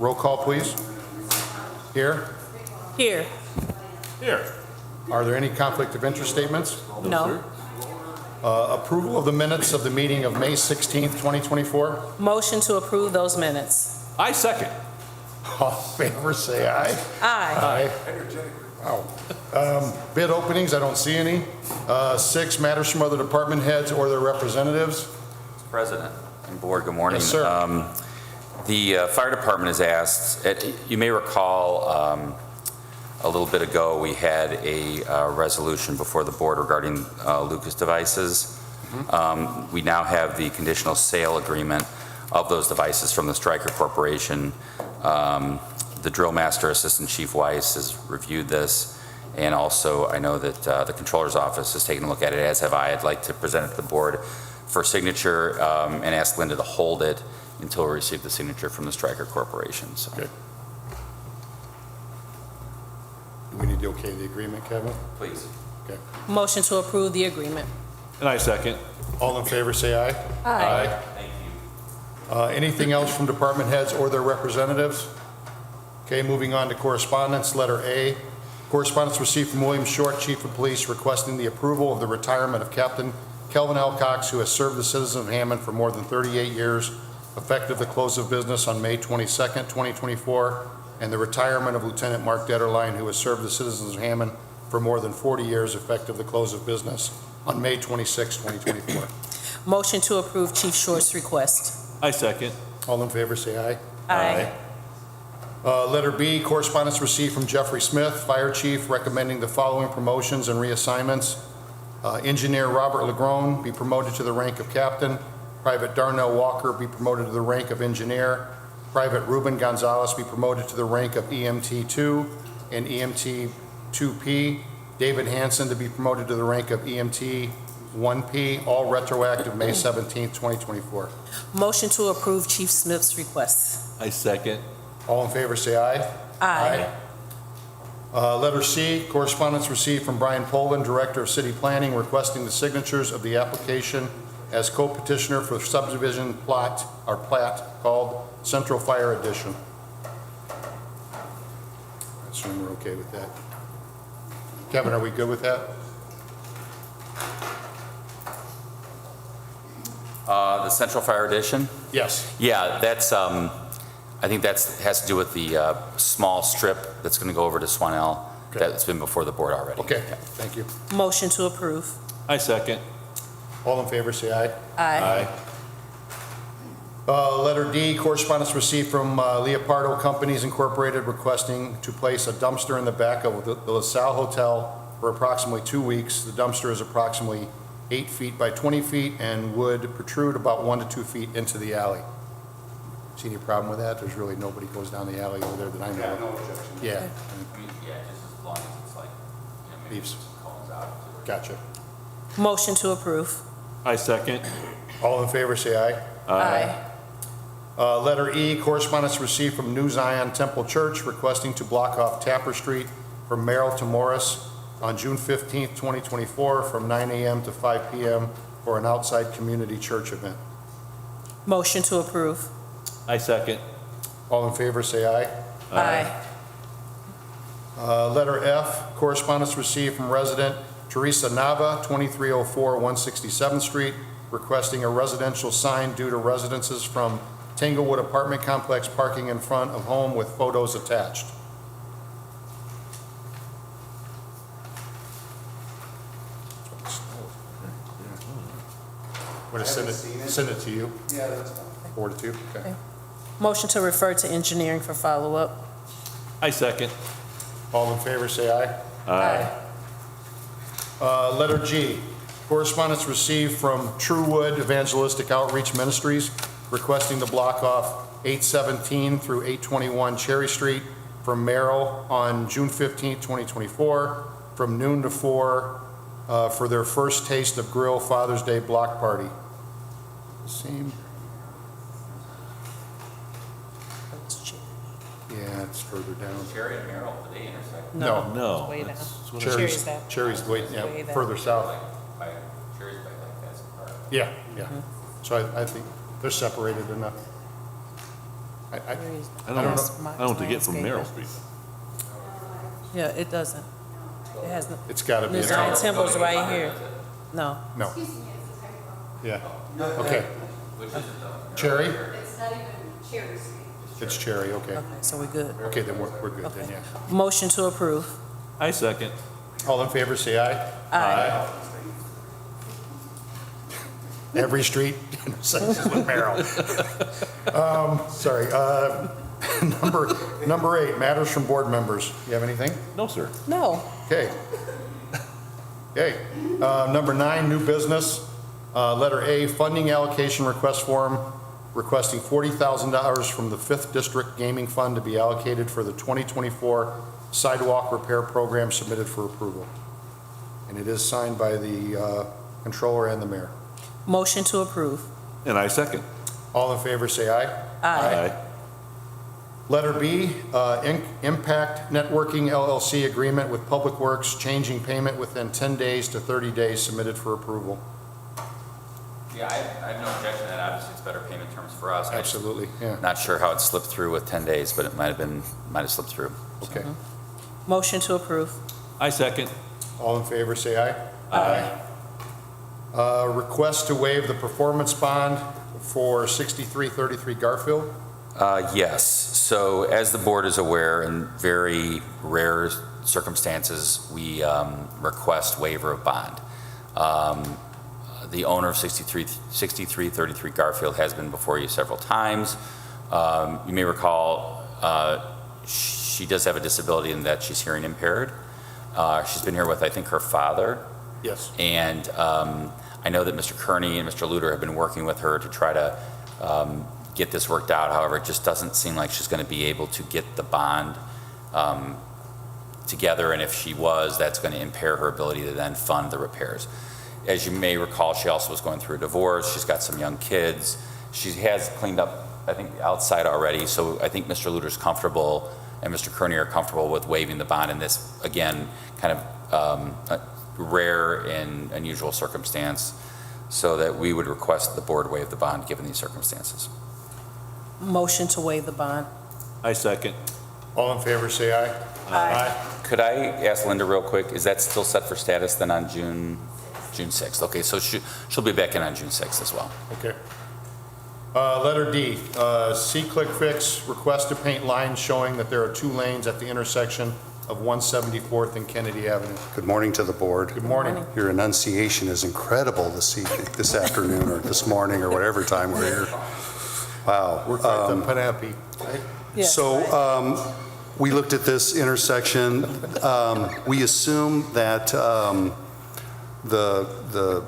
Roll call, please. Here. Here. Here. Are there any conflict of interest statements? No. Approval of the minutes of the meeting of May 16th, 2024. Motion to approve those minutes. I second. All in favor, say aye. Aye. Wow. Bid openings, I don't see any. 6, matters from other department heads or their representatives. President and board, good morning. Yes, sir. The fire department has asked, you may recall a little bit ago we had a resolution before the board regarding Lucas devices. We now have the conditional sale agreement of those devices from the Stryker Corporation. The drill master, Assistant Chief Weiss, has reviewed this, and also I know that the Controller's Office has taken a look at it, as have I. I'd like to present it to the board for signature and ask Linda to hold it until we receive the signature from the Stryker Corporation. So. Okay. Do we need to okay the agreement, Kevin? Please. Okay. Motion to approve the agreement. And I second. All in favor, say aye. Aye. Thank you. Anything else from department heads or their representatives? Okay, moving on to correspondence. Letter A, correspondence received from William Short, Chief of Police, requesting the approval of the retirement of Captain Kelvin L. Cox, who has served the citizens of Hammond for more than 38 years, effective the close of business on May 22nd, 2024, and the retirement of Lieutenant Mark Detterline, who has served the citizens of Hammond for more than 40 years, effective the close of business on May 26, 2024. Motion to approve Chief Short's request. I second. All in favor, say aye. Aye. Letter B, correspondence received from Jeffrey Smith, Fire Chief, recommending the following promotions and reassignments. Engineer Robert Legrone be promoted to the rank of Captain. Private Darnell Walker be promoted to the rank of Engineer. Private Ruben Gonzalez be promoted to the rank of EMT 2 and EMT 2P. David Hansen to be promoted to the rank of EMT 1P, all retroactive May 17th, 2024. Motion to approve Chief Smith's request. I second. All in favor, say aye. Aye. Letter C, correspondence received from Brian Poland, Director of City Planning, requesting the signatures of the application as co-petitioner for subdivision plat called Central Fire Edition. I assume we're okay with that. Kevin, are we good with that? The Central Fire Edition? Yes. Yeah, that's, I think that has to do with the small strip that's going to go over to Swanell. Okay. That's been before the board already. Okay, Yeah. thank you. Motion to approve. I second. All in favor, say aye. Aye. Letter D, correspondence received from Leopardo Companies Incorporated, requesting to place a dumpster in the back of the LaSalle Hotel for approximately 2 weeks. The dumpster is approximately 8 feet by 20 feet and would protrude about 1 to 2 feet into the alley. See any problem with that? There's really nobody goes down the alley over there that I know of. No objection. Yeah. I mean, yeah, just as long as it's like, maybe Leaves. some cones out. Gotcha. Motion to approve. I second. All in favor, say aye. Aye. Letter E, correspondence received from New Zion Temple Church, requesting to block off Tapper Street from Merrill to Morris on June 15th, 2024, from 9 a.m. to 5 p.m. for an outside community church event. Motion to approve. I second. All in favor, say aye. Aye. Letter F, correspondence received from resident Teresa Nava, 2304 167th Street, requesting a residential sign due to residences from Tanglewood Apartment Complex parking in front of home with photos attached. Want to send it to you? Yeah, that's fine. Forward it to you? Okay. Motion to refer to engineering for follow-up. I second. All in favor, say aye. Aye. Letter G, correspondence received from Truewood Evangelistic Outreach Ministries, requesting to block off 817 through 821 Cherry Street from Merrill on June 15th, 2024, from noon to 4 for their first taste of grill Father's Day block party. Same. Yeah, it's further down. Cherry and Merrill, do they intersect? No. No. Way down. that's what I- Cherry's that. Cherry's way, Way yeah, down. further south. By Cherry's by like Pheasant Park. Yeah, yeah. So I think they're separated enough. I don't don't know what to get from Merrill Street. Yeah, it doesn't. It has, It's got to be. Ms. Giant Temple's right here. No. No. Yeah. Okay. Cherry? It's not even Cherry Street. It's Cherry, okay. Okay, so we're good. Okay, then we're good then, Okay. yeah. Motion to approve. I second. All in favor, say aye. Aye. Every street intersections with Merrill. Sorry, number 8, matters from board members. You have anything? No, sir. No. Okay. Okay. Number 9, new business. Letter A, funding allocation request form requesting $40,000 from the 5th District Gaming Fund to be allocated for the 2024 sidewalk repair program submitted for approval. And it is signed by the controller and the mayor. Motion to approve. And I second. All in favor, say aye. Aye. Letter B, Impact Networking LLC agreement with Public Works, changing payment within 10 days to 30 days, submitted for approval. Yeah, I have no objection to that. Obviously, it's better payment terms for us. I'm just Absolutely, yeah. not sure how it slipped through with 10 days, but it might have slipped through. Okay. Motion to approve. I second. All in favor, say aye. Aye. Request to waive the performance bond for 6333 Garfield. Yes. So as the board is aware, in very rare circumstances, we request waiver of bond. The owner of 6333 Garfield has been before you several times. You may recall she does have a disability in that she's hearing impaired. She's been here with, I think, her father. Yes. And I know that Mr. Kearney and Mr. Luter have been working with her to try to get this worked out. However, it just doesn't seem like she's going to be able to get the bond together. And if she was, that's going to impair her ability to then fund the repairs. As you may recall, she also was going through a divorce. She's got some young kids. She has cleaned up, I think, the outside already. So I think Mr. Luter's comfortable and Mr. Kearney are comfortable with waiving the bond in this, again, kind of rare and unusual circumstance, so that we would request the board waive the bond given these circumstances. Motion to waive the bond. I second. All in favor, say aye. Aye. Could I ask Linda real quick, is that still set for status then on June 6th? Okay, so she'll be back in on June 6th as well. Okay. Letter D, C-Click Fix, request to paint lines showing that there are 2 lanes at the intersection of 174th and Kennedy Avenue. Good morning to the board. Good morning. Your enunciation is incredible this afternoon or this morning or whatever time we're here. Wow. We're at the Penelope. Yes. So we looked at this intersection. We assume that the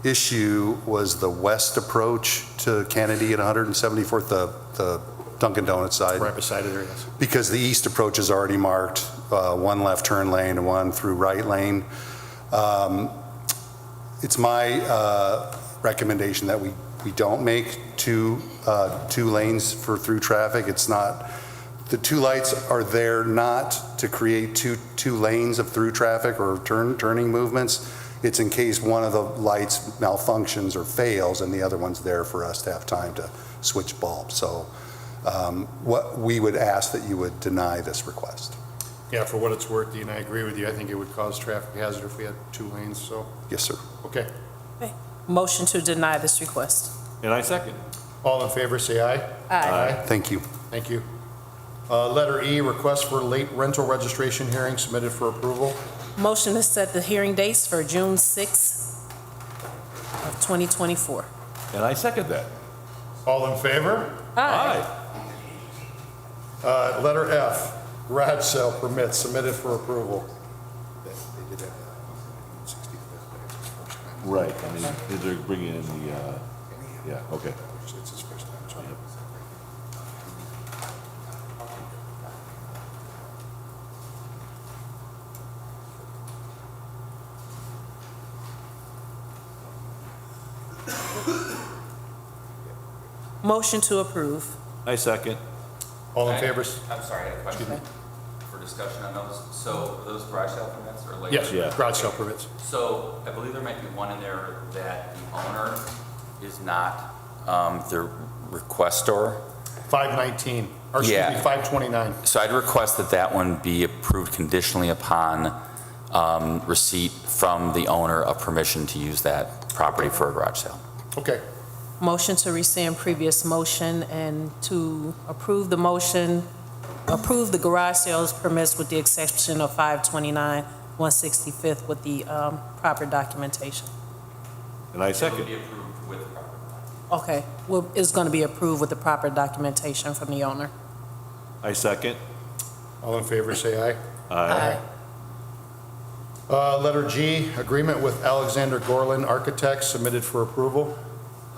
issue was the west approach to Kennedy at 174th, the Dunkin' Donuts side. Right beside it there, yes. Because the east approach is already marked, 1 left turn lane and 1 through right lane. It's my recommendation that we don't make two lanes for through traffic. It's not, the 2 lights are there not to create two lanes of through traffic or turning movements. It's in case one of the lights malfunctions or fails and the other one's there for us to have time to switch bulbs. So what we would ask that you would deny this request. Yeah, for what it's worth, Dean, I agree with you. I think it would cause traffic hazard if we had 2 lanes, so, Yes, sir. okay. Okay. Motion to deny this request. And I second. All in favor, say aye. Aye. Thank you. Thank you. Letter E, request for late rental registration hearing submitted for approval. Motion to set the hearing dates for June 6th of 2024. And I second that. All in favor? Aye. Letter F, garage sale permit submitted for approval. Right, I mean, they're bringing in the, yeah, okay. It's his first time. Motion to approve. I second. All in favor? I'm sorry, I had a question for discussion on those. So those garage sale permits are like? Yes, Yeah. garage sale permits. So I believe there might be one in there that the owner is not the requestor. 519, or excuse me, Yeah. 529. So I'd request that that one be approved conditionally upon receipt from the owner of permission to use that property for a garage sale. Okay, Motion to rescind previous motion and to approve the motion, approve the garage sales permits with the exception of 529, 165th with the proper documentation. And I second. Okay, well, it's going to be approved with the proper documentation from the owner. I second. all in favor, say aye. Aye. Letter G, agreement with Alexander Gorlin Architects submitted for approval.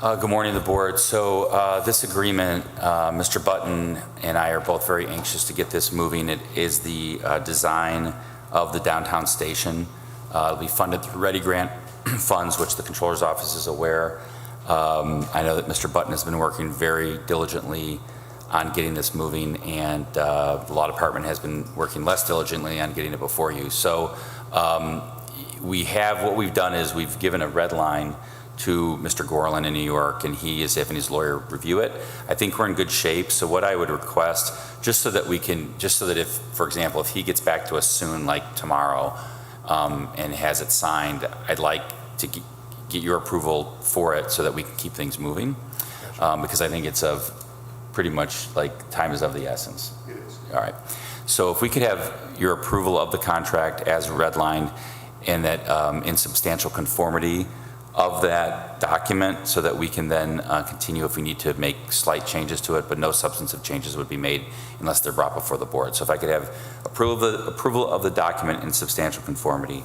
Good morning, the board. So this agreement, Mr. Button and I are both very anxious to get this moving. It is the design of the downtown station. It'll be funded through Ready Grant funds, which the Controller's Office is aware. I know that Mr. Button has been working very diligently on getting this moving, and the Law Department has been working less diligently on getting it before you. So what we've done is we've given a red line to Mr. Gorlin in New York, and he is having his lawyer review it. I think we're in good shape. So what I would request, just so that if, for example, if he gets back to us soon, like tomorrow, and has it signed, I'd like to get your approval for it so that we can keep things moving. Because I think it's of pretty much like time is of the essence. It is. All right. So if we could have your approval of the contract as redlined and that in substantial conformity of that document so that we can then continue if we need to make slight changes to it, but no substantive changes would be made unless they're brought before the board. So if I could have approval of the document in substantial conformity,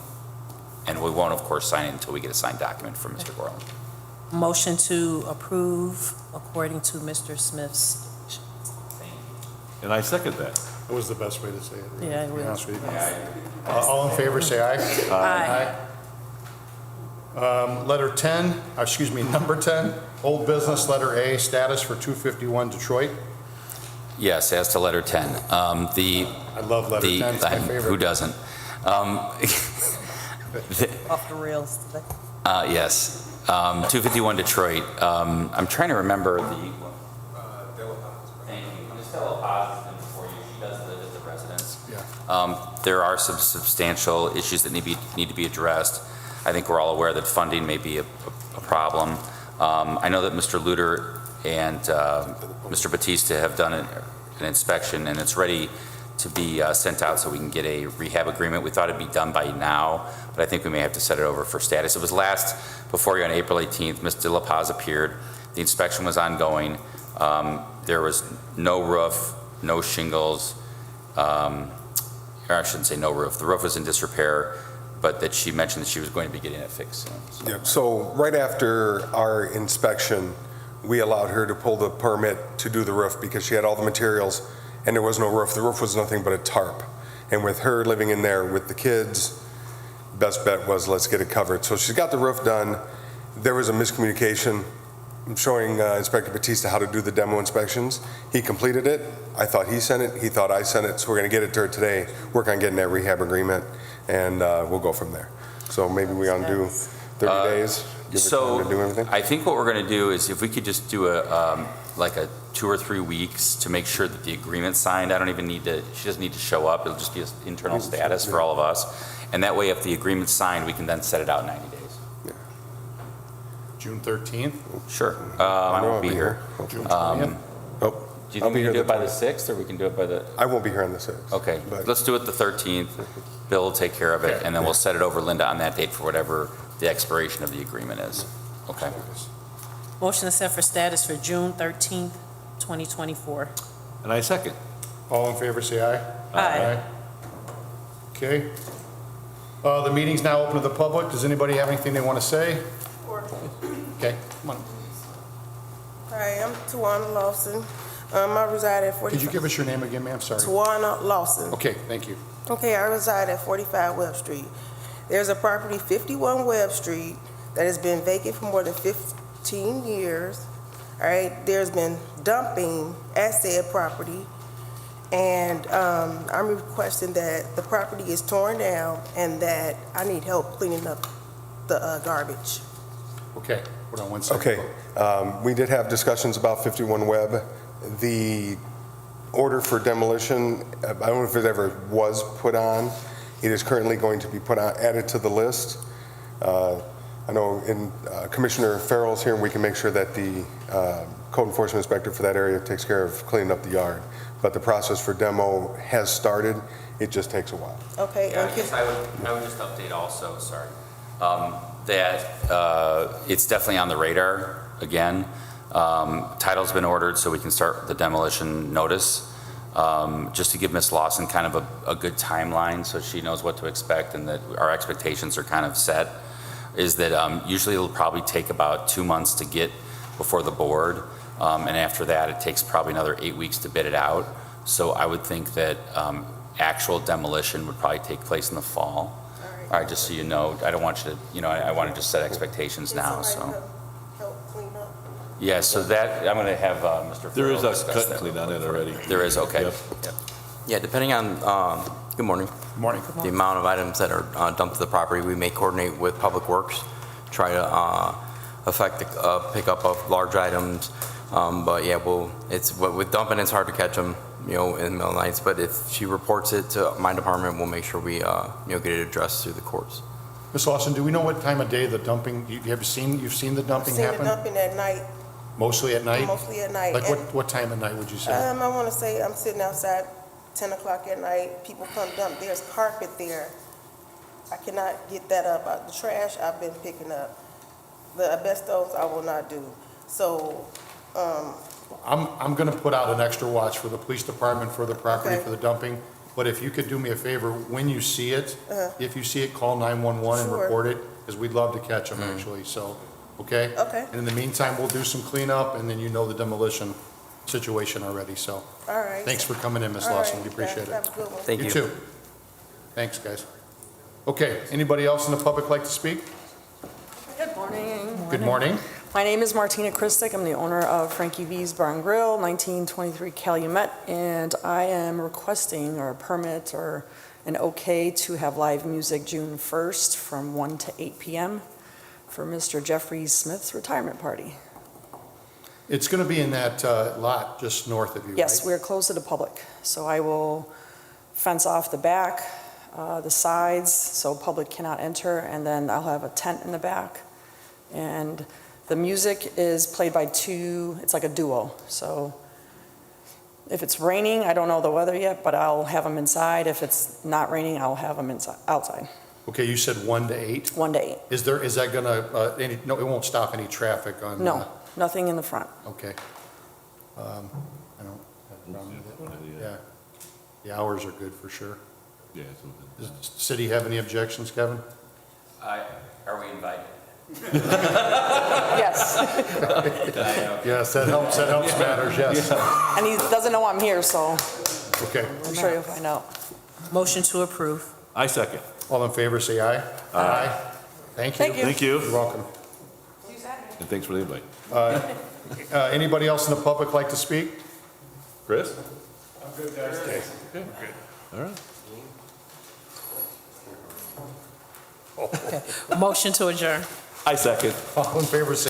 and we won't, of course, sign it until we get a signed document from Mr. Gorlin. Motion to approve according to Mr. Smith's. And I second that. That was the best way to say it. Yeah, it to be was. honest with you. All in favor, say aye. Aye. Letter 10, number 10, old business, letter A, status for 251 Detroit. Yes, as to letter 10. I love letter 10, it's my Who favorite. doesn't? Off the rails today. Yes, 251 Detroit. I'm trying to remember the. Thank you. Ms. Della Paz has been before you. She does live at the residence. Yeah. There are some substantial issues that need to be addressed. I think we're all aware that funding may be a problem. I know that Mr. Luter and Mr. Batista have done an inspection, and it's ready to be sent out so we can get a rehab agreement. We thought it'd be done by now, but I think we may have to set it over for status. It was last before you on April 18th. Ms. De La Paz appeared. The inspection was ongoing. There was no roof, no shingles, or I shouldn't say no roof. The roof was in disrepair, but that she mentioned that she was going to be getting it fixed soon. Yeah, so right after our inspection, we allowed her to pull the permit to do the roof because she had all the materials and there was no roof. The roof was nothing but a tarp. And with her living in there with the kids, best bet was let's get it covered. So she's got the roof done. There was a miscommunication. I'm showing Inspector Batista how to do the demo inspections. He completed it. I thought he sent it. He thought I sent it. So we're going to get it to her today, work on getting that rehab agreement, and we'll go from there. So maybe we ought to do 30 days, give her time to do everything. I think what we're going to do is if we could just do like a 2 or 3 weeks to make sure that the agreement's signed. I don't even need to, she doesn't need to show up. It'll just be an internal status for all of us. And that way, if the agreement's signed, we can then set it out in 90 days. June 13th. Sure. I won't be here. June 20th. Oh, Do you I'll think be we here can do it by the 20th. 6th, or we can do it by the? I won't be here on the 6th. Okay, But- let's do it the 13th. Bill will take care of it, and then we'll set it over Linda on that date for whatever the expiration of the agreement is. Okay. Motion to set for status for June 13th, 2024. And I second. All in favor, say aye. Aye. Okay. The meeting's now open to the public. Does anybody have anything they want to say? Okay, come on. Hi, I'm Tawana Lawson. I reside at 45. Could you give us your name again, ma'am? Sorry. Tawana Lawson. Okay, thank you. Okay, I reside at 45 Webb Street. There's a property, 51 Webb Street, that has been vacant for more than 15 years. All right, there's been dumping at said property, and I'm requesting that the property is torn down and that I need help cleaning up the garbage. Okay, hold on one second. Okay, we did have discussions about 51 Webb. The order for demolition, I don't know if it ever was put on. It is currently going to be added to the list. I know Commissioner Farrell's here, and we can make sure that the code enforcement inspector for that area takes care of cleaning up the yard. But the process for demo has started. It just takes a while. Okay, Yeah, I and guess I would just update also, sorry, that it's definitely on the radar again. Title's been ordered so we can start the demolition notice, just to give Ms. Lawson kind of a good timeline so she knows what to expect and that our expectations are kind of set, is that usually it'll probably take about 2 months to get before the board, and after that it takes probably another 8 weeks to bid it out. So I would think that actual demolition would probably take place in the fall. All right, just so you know, I don't want you to, I want to just set expectations now, so. help clean up? Yeah, so that, I'm going to have Mr. There is Farrell a discuss cut and that. clean on it already. There is, okay. Yep. Yep. Yeah, depending on, good morning, Morning. the amount of items that are dumped to the property, we may coordinate with Public Works, try to affect the pickup of large items. But yeah, with dumping, it's hard to catch them, in the middle of the nights. But if she reports it to my department, we'll make sure we, get it addressed through the courts. Ms. Lawson, do we know what time of day the dumping, you've seen the dumping Seen the happen? dumping at night, Mostly at night? mostly at night. Like And, what time of night would you say? I want to say I'm sitting outside 10 o'clock at night, people come dump, there's carpet there. I cannot get that up. The trash I've been picking up. The asbestos I will not do. So, I'm going to put out an extra watch for the police department for the property Okay. for the dumping. But if you could do me a favor, when you see it, if you see it, call 911 and Sure. report it, because we'd love to catch them actually, so, okay? Okay. And in the meantime, we'll do some cleanup, and then you know the demolition situation already, so. all right. Thanks for coming in, Ms. All Lawson, right, we appreciate guys, it. have a good one. Thank you. You too. Thanks, guys. Okay, anybody else in the public like to speak? Good morning. Good morning. My name is Martina Christic. I'm the owner of Frankie V's Bar and Grill, 1923 Calumet, and I am requesting a permit or an okay to have live music June 1st from 1 to 8 p.m. for Mr. Jeffrey Smith's retirement party. It's going to be in that lot just north of you, right? Yes, we're closed to the public, so I will fence off the back, the sides, so public cannot enter, and then I'll have a tent in the back. And the music is played by two, it's like a duo, so if it's raining, I don't know the weather yet, but I'll have them inside. If it's not raining, I'll have them outside, Okay, you said 1 to 8? 1 to 8. Is that going to, no, it won't stop any traffic on? No, nothing in the front. Okay. I don't have a problem with it. Yeah. The hours are good for sure. Yeah, Does the city have any objections, Kevin? Are we invited? Yes, Yes, that helps matters, yes. and he doesn't know I'm here, so Okay. I'm sure you'll find out. Motion to approve. I second. All in favor, say aye. Aye. Thank you. Thank you. Thank you, You're welcome. and thanks for the invite. Anybody else in the public like to speak? Chris? I'm good, guys. Okay. All right. Motion to adjourn. I second. All in favor, say